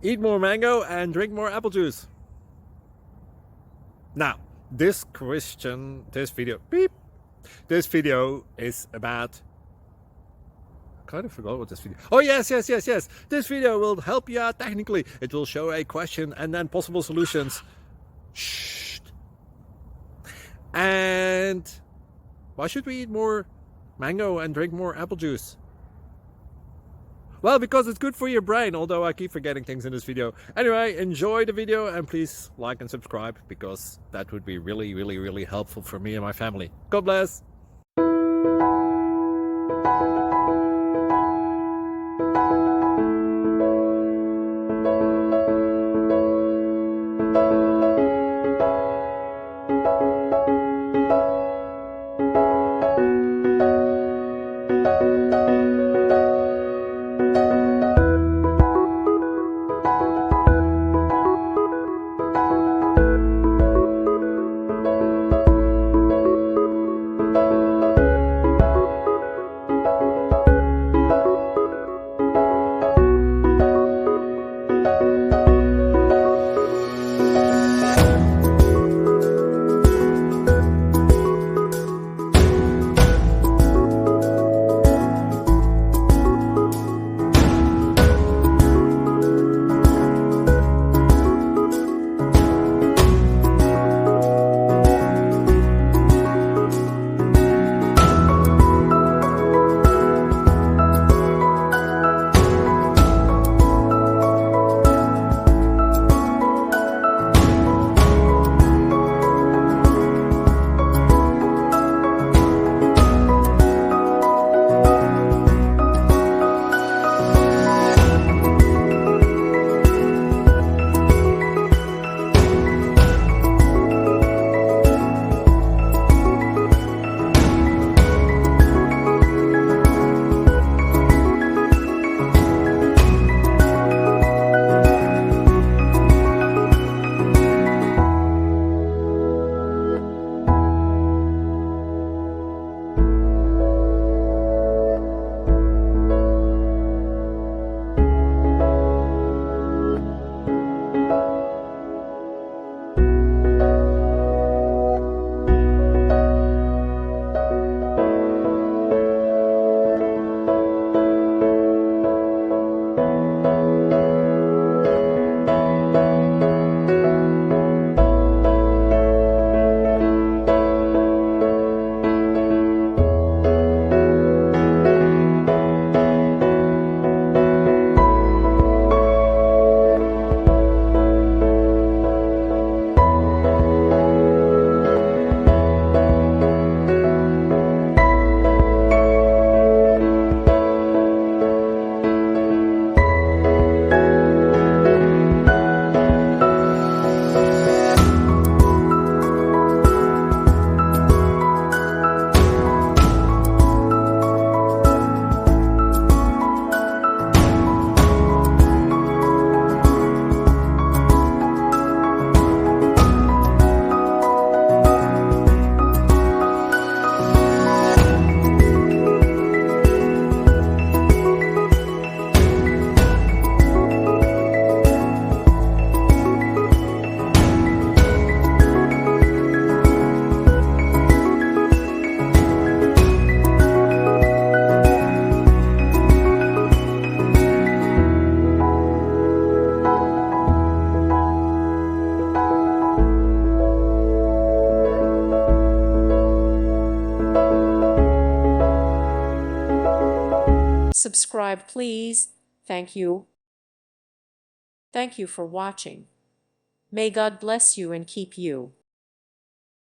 eat more mango and drink more apple juice. Now, this video is about, I kind of forgot what this video. Oh yes. This video will help you out technically. It will show a question and then possible solutions. Shh. And why should we eat more mango and drink more apple juice? Well, because it's good for your brain, although I keep forgetting things in this video. Anyway, enjoy the video and please like and subscribe, because that would be really helpful for me and my family. God bless. Subscribe, please. Thank you. Thank you for watching. May God bless you and keep you.